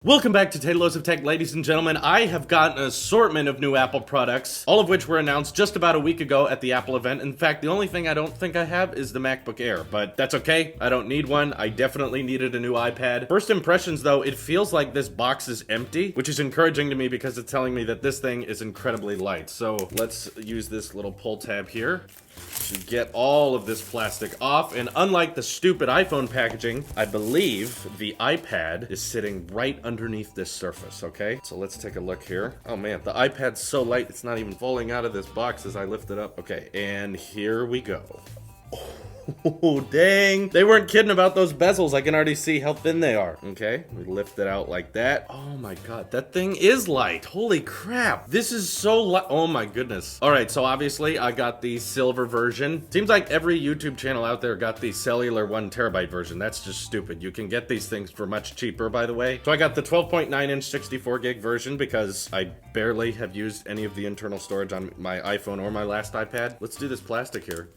Welcome back to Tailosive Tech, ladies and gentlemen. I have got an assortment of new Apple products, all of which were announced just about a week ago at the Apple event. In fact, the only thing I don't think I have is the MacBook Air, but that's okay. I don't need one. I definitely needed a new iPad. First impressions, though, it feels like this box is empty, which is encouraging to me because it's telling me that this thing is incredibly light. So let's use this little pull tab here to get all of this plastic off. And unlike the stupid iPhone packaging, I believe the iPad is sitting right underneath this surface, okay? So let's take a look here. Oh man, the iPad's so light, it's not even falling out of this box as I lift it up. Okay, and here we go. Oh, dang. They weren't kidding about those bezels. I can already see how thin they are. Okay, we lift it out like that. Oh my god, that thing is light. Holy crap. This is so light. Oh my goodness. All right, so obviously I got the silver version. Seems like every YouTube channel out there got the cellular 1 terabyte version. That's just stupid. You can get these things for much cheaper, by the way. So I got the 12.9 inch 64 gig version because I barely have used any of the internal storage on my iPhone or my last iPad. Let's do this plastic here.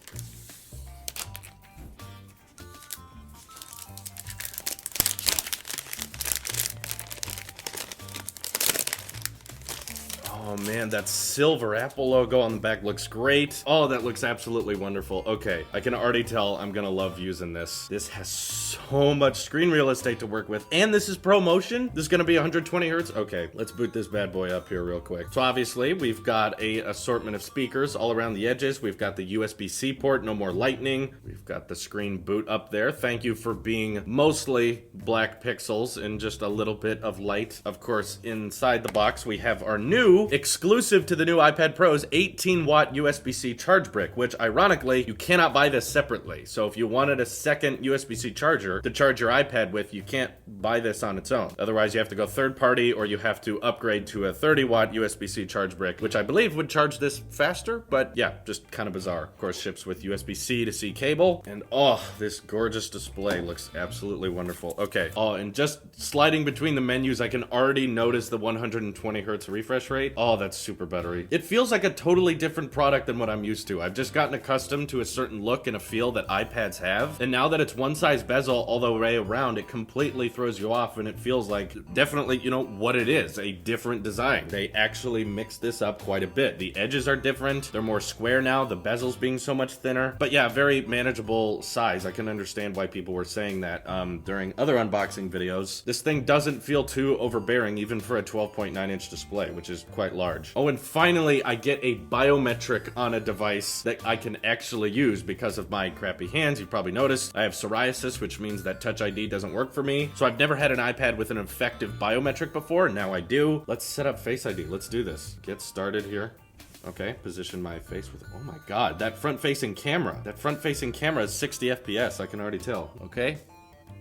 Oh man, that silver Apple logo on the back looks great. Oh, that looks absolutely wonderful. Okay, I can already tell I'm gonna love using this. This has so much screen real estate to work with. And this is ProMotion. This is gonna be 120 hertz. Okay, let's boot this bad boy up here real quick. So obviously, we've got a assortment of speakers all around the edges. We've got the USB-C port, no more lightning. We've got the screen boot up there. Thank you for being mostly black pixels and just a little bit of light. Of course, inside the box, we have our new exclusive to the new iPad Pro's 18-watt USB-C charge brick, which ironically, you cannot buy this separately. So if you wanted a second USB-C charger to charge your iPad with, you can't buy this on its own. Otherwise, you have to go third party or you have to upgrade to a 30-watt USB-C charge brick, which I believe would charge this faster, but yeah, just kind of bizarre. Of course, ships with USB-C to C cable. And oh, this gorgeous display looks absolutely wonderful. Okay, oh, and just sliding between the menus, I can already notice the 120 hertz refresh rate. Oh, that's super buttery. It feels like a totally different product than what I'm used to. I've just gotten accustomed to a certain look and a feel that iPads have. And now that it's one size bezel all the way around, it completely throws you off and it feels like definitely, you know, what it is, a different design. They actually mixed this up quite a bit. The edges are different. They're more square now, the bezels being so much thinner. But yeah, very manageable size. I can understand why people were saying that during other unboxing videos. This thing doesn't feel too overbearing even for a 12.9 inch display, which is quite large. Oh, and finally, I get a biometric on a device that I can actually use because of my crappy hands. You've probably noticed I have psoriasis, which means that Touch ID doesn't work for me. So I've never had an iPad with an effective biometric before. Now I do. Let's set up Face ID. Let's do this. Get started here. Okay, position my face with, oh my god, that front-facing camera. That front-facing camera is 60 FPS, I can already tell. Okay.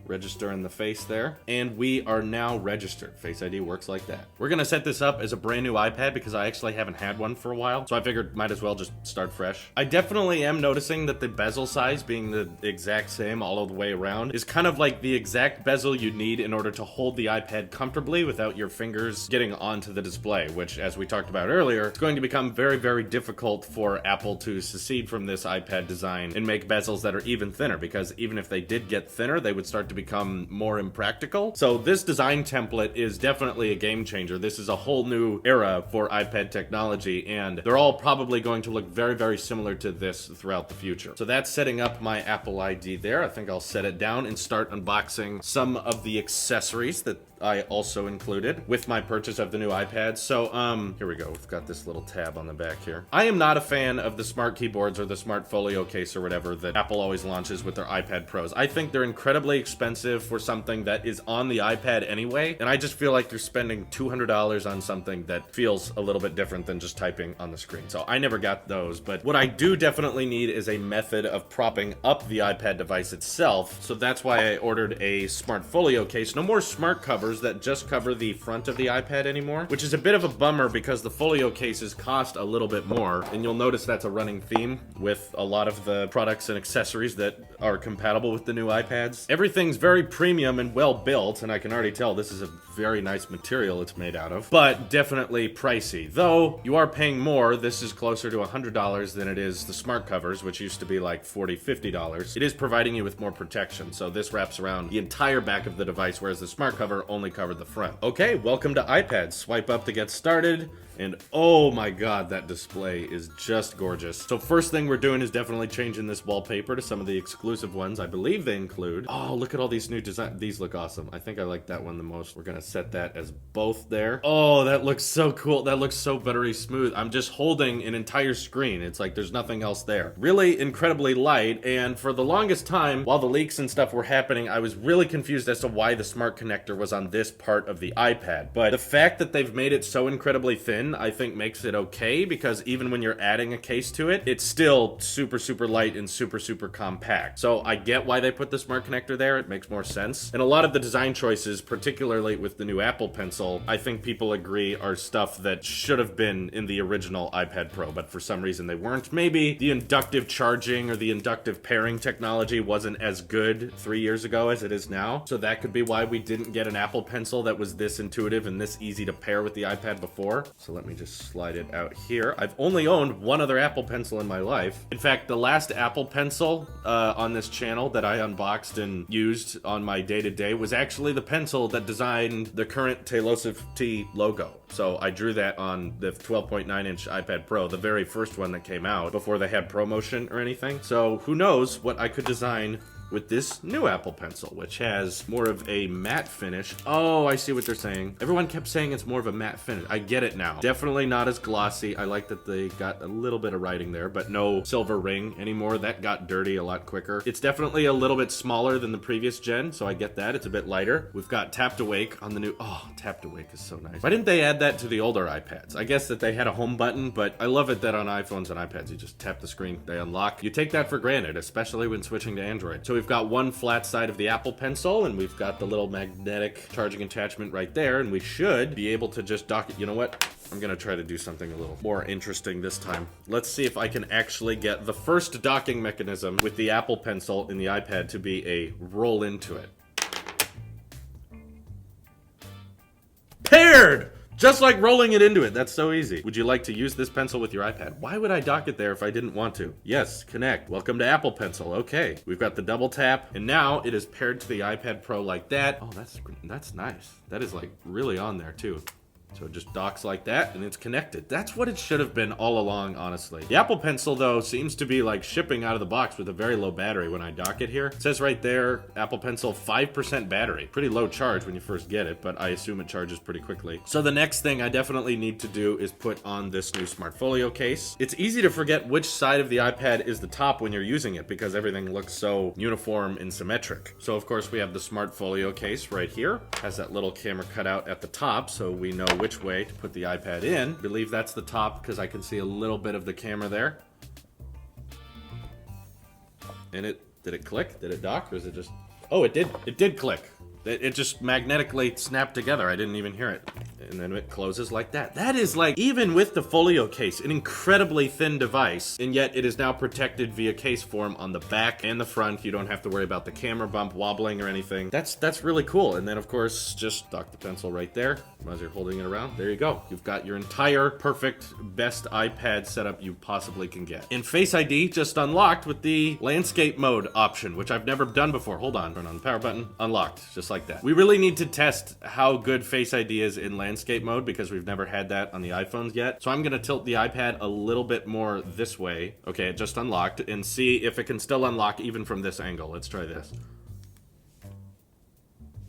Register in the face there, and we are now registered. Face ID works like that. We're gonna set this up as a brand new iPad because I actually haven't had one for a while, so I figured might as well just start fresh. I definitely am noticing that the bezel size being the exact same all the way around is kind of like the exact bezel you need in order to hold the iPad comfortably without your fingers getting onto the display, which, as we talked about earlier, it's going to become very, very difficult for Apple to secede from this iPad design and make bezels that are even thinner, because even if they did get thinner, they would start to become more impractical. So this design template is definitely a game changer. This is a whole new era for iPad technology, and they're all probably going to look very, very similar to this throughout the future. So that's setting up my Apple ID there. I think I'll set it down and start unboxing some of the accessories that I also included with my purchase of the new iPad. So, here we go. We've got this little tab on the back here. I am not a fan of the smart keyboards or the smart folio case or whatever that Apple always launches with their iPad Pros. I think they're incredibly expensive for something that is on the iPad anyway, and I just feel like they're spending $200 on something that feels a little bit different than just typing on the screen. So I never got those, but what I do definitely need is a method of propping up the iPad device itself. So that's why I ordered a smart folio case. No more smart covers that just cover the front of the iPad anymore, which is a bit of a bummer because the folio cases cost a little bit more, and you'll notice that's a running theme with a lot of the products and accessories that are compatible with the new iPads. Everything's very premium and well built, and I can already tell this is a very nice material it's made out of, but definitely pricey. Though you are paying more, this is closer to $100 than it is the smart covers, which used to be like $40, $50. It is providing you with more protection, so this wraps around the entire back of the device, whereas the smart cover only only covered the front. Okay, welcome to iPad. Swipe up to get started. And oh my god, that display is just gorgeous. So first thing we're doing is definitely changing this wallpaper to some of the exclusive ones I believe they include. Oh, look at all these new designs. These look awesome. I think I like that one the most. We're gonna set that as both there. Oh, that looks so cool. That looks so buttery smooth. I'm just holding an entire screen. It's like there's nothing else there. Really incredibly light, and for the longest time, while the leaks and stuff were happening, I was really confused as to why the smart connector was on this part of the iPad. But the fact that they've made it so incredibly thin, I think makes it okay, because even when you're adding a case to it, it's still super, super light and super, super compact. So I get why they put the smart connector there. It makes more sense. And a lot of the design choices, particularly with the new Apple Pencil, I think people agree are stuff that should have been in the original iPad Pro, but for some reason they weren't. Maybe the inductive charging or the inductive pairing technology wasn't as good 3 years ago as it is now. So that could be why we didn't get an Apple Pencil that was this intuitive and this easy to pair with the iPad before. So let me just slide it out here. I've only owned one other Apple Pencil in my life. In fact, the last Apple Pencil on this channel that I unboxed and used on my day-to-day was actually the pencil that designed the current Tailosive T logo. So I drew that on the 12.9-inch iPad Pro, the very first one that came out before they had ProMotion or anything. So who knows what I could design with this new Apple Pencil, which has more of a matte finish. Oh, I see what they're saying. Everyone kept saying it's more of a matte finish. I get it now. Definitely not as glossy. I like that they got a little bit of writing there, but no silver ring anymore. That got dirty a lot quicker. It's definitely a little bit smaller than the previous gen, so I get that. It's a bit lighter. We've got Tap to Wake on the new... Oh, Tap to Wake is so nice. Why didn't they add that to the older iPads? I guess that they had a home button, but I love it that on iPhones and iPads, you just tap the screen, they unlock. You take that for granted, especially when switching to Android. So we've got one flat side of the Apple Pencil, and we've got the little magnetic charging attachment right there, and we should be able to just dock it. You know what? I'm gonna try to do something a little more interesting this time. Let's see if I can actually get the first docking mechanism with the Apple Pencil in the iPad to be a roll into it. Paired! Just like rolling it into it. That's so easy. Would you like to use this pencil with your iPad? Why would I dock it there if I didn't want to? Yes, connect. Welcome to Apple Pencil. Okay, we've got the double tap, and now it is paired to the iPad Pro like that. Oh, that's nice. That is like really on there too. So it just docks like that, and it's connected. That's what it should have been all along, honestly. The Apple Pencil, though, seems to be like shipping out of the box with a very low battery when I dock it here. It says right there, Apple Pencil, 5% battery. Pretty low charge when you first get it, but I assume it charges pretty quickly. So the next thing I definitely need to do is put on this new Smartfolio case. It's easy to forget which side of the iPad is the top when you're using it because everything looks so uniform and symmetric. So, of course, we have the Smartfolio case right here. Has that little camera cutout at the top, so we know which way to put the iPad in. I believe that's the top because I can see a little bit of the camera there. And did it click? Did it dock? Or is it just... Oh, it did click. It just magnetically snapped together. I didn't even hear it. And then it closes like that. That is like, even with the Folio case, an incredibly thin device, and yet it is now protected via case form on the back and the front. You don't have to worry about the camera bump wobbling or anything. That's really cool. And then, of course, just dock the pencil right there as you're holding it around. There you go. You've got your entire perfect, best iPad setup you possibly can get. And Face ID just unlocked with the landscape mode option, which I've never done before. Hold on. Turn on the power button. Unlocked. Just like that. We really need to test how good Face ID is in landscape mode because we've never had that on the iPhones yet. So I'm going to tilt the iPad a little bit more this way. Okay, it just unlocked, and see if it can still unlock even from this angle. Let's try this.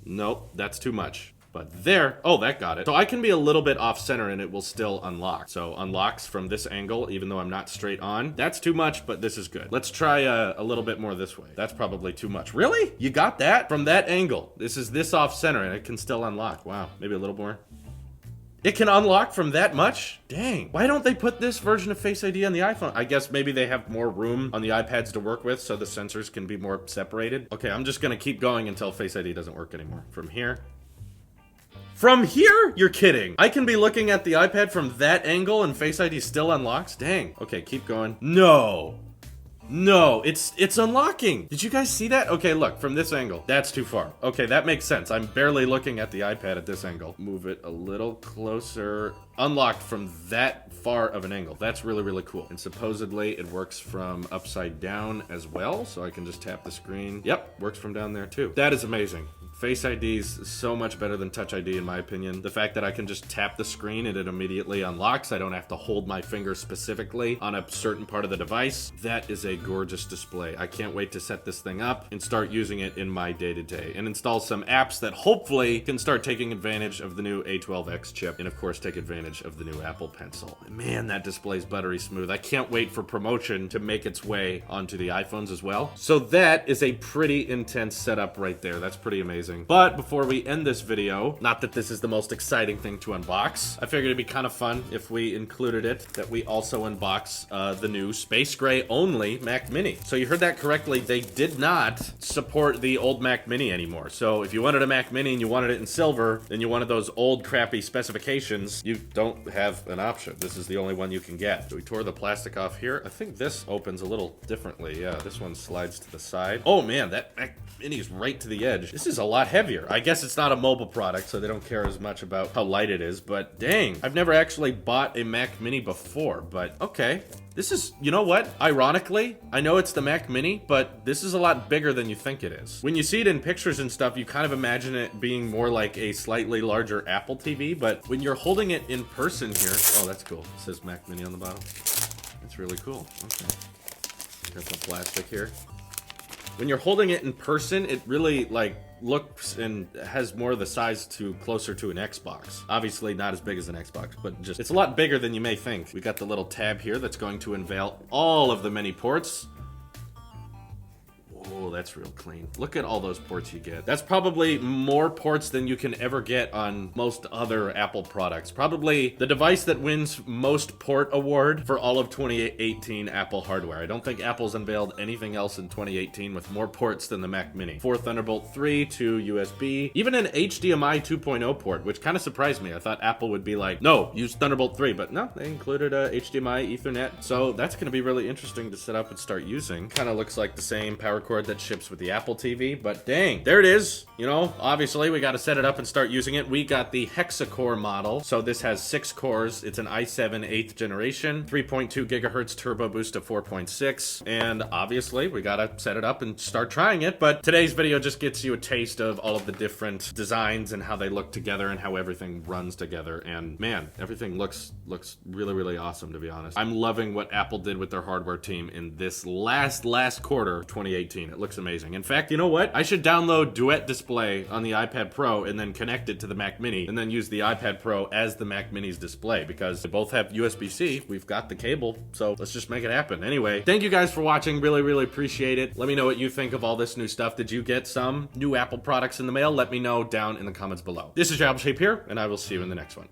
Nope, that's too much. But there, oh, that got it. So I can be a little bit off center and it will still unlock. So unlocks from this angle, even though I'm not straight on. That's too much, but this is good. Let's try a little bit more this way. That's probably too much. Really? You got that? From that angle. This is this off center and it can still unlock. Wow, maybe a little more. It can unlock from that much? Dang. Why don't they put this version of Face ID on the iPhone? I guess maybe they have more room on the iPads to work with so the sensors can be more separated. Okay, I'm just gonna keep going until Face ID doesn't work anymore. From here. From here? You're kidding. I can be looking at the iPad from that angle and Face ID still unlocks? Dang. Okay, keep going. No. No, it's unlocking. Did you guys see that? Okay, look, from this angle. That's too far. Okay, that makes sense. I'm barely looking at the iPad at this angle. Move it a little closer. Unlocked from that far of an angle. That's really, really cool. And supposedly it works from upside down as well, so I can just tap the screen. Yep, works from down there too. That is amazing. Face ID is so much better than Touch ID in my opinion. The fact that I can just tap the screen and it immediately unlocks. I don't have to hold my finger specifically on a certain part of the device. That is a gorgeous display. I can't wait to set this thing up and start using it in my day-to-day and install some apps that hopefully can start taking advantage of the new A12X chip and of course take advantage of the new Apple Pencil. Man, that display's buttery smooth. I can't wait for promotion to make its way onto the iPhones as well. So that is a pretty intense setup right there. That's pretty amazing. But before we end this video, not that this is the most exciting thing to unbox, I figured it'd be kind of fun if we included it, that we also unbox the new Space Gray only Mac Mini. So you heard that correctly. They did not support the old Mac Mini anymore. So if you wanted a Mac Mini and you wanted it in silver, and you wanted those old crappy specifications, you don't have an option. This is the only one you can get. So we tore the plastic off here. I think this opens a little differently. Yeah, this one slides to the side. Oh man, that Mac Mini is right to the edge. This is a lot heavier. I guess it's not a mobile product, so they don't care as much about how light it is, but dang, I've never actually bought a Mac Mini before, but okay. This is, you know what? Ironically, I know it's the Mac Mini, but this is a lot bigger than you think it is. When you see it in pictures and stuff, you kind of imagine it being more like a slightly larger Apple TV, but when you're holding it in person here, oh, that's cool. It says Mac Mini on the bottom. That's really cool. Okay. Got some plastic here. When you're holding it in person, it really like looks and has more of the size to closer to an Xbox. Obviously not as big as an Xbox, but just it's a lot bigger than you may think. We got the little tab here that's going to unveil all of the many ports. Oh, that's real clean. Look at all those ports you get. That's probably more ports than you can ever get on most other Apple products. Probably the device that wins most port award for all of 2018 Apple hardware. I don't think Apple's unveiled anything else in 2018 with more ports than the Mac Mini. 4 Thunderbolt 3, 2 USB, even an HDMI 2.0 port, which kind of surprised me. I thought Apple would be like, no, use Thunderbolt 3, but no, they included a HDMI Ethernet. So that's going to be really interesting to set up and start using. Kind of looks like the same power cord that ships with the Apple TV, but dang, there it is. You know, obviously we got to set it up and start using it. We got the Hex-core model. So this has 6 cores. It's an i7 8th generation, 3.2 gigahertz turbo boost to 4.6. And obviously we got to set it up and start trying it. But today's video just gets you a taste of all of the different designs and how they look together and how everything runs together. And man, everything looks really, really awesome, to be honest. I'm loving what Apple did with their hardware team in this last quarter of 2018. It looks amazing. In fact, you know what? I should download Duet Display on the iPad Pro and then connect it to the Mac Mini and then use the iPad Pro as the Mac Mini's display because they both have USB-C. We've got the cable, so let's just make it happen. Anyway, thank you guys for watching. Really, really appreciate it. Let me know what you think of all this new stuff. Did you get some new Apple products in the mail? Let me know down in the comments below. This is Apple Shape here, and I will see you in the next one.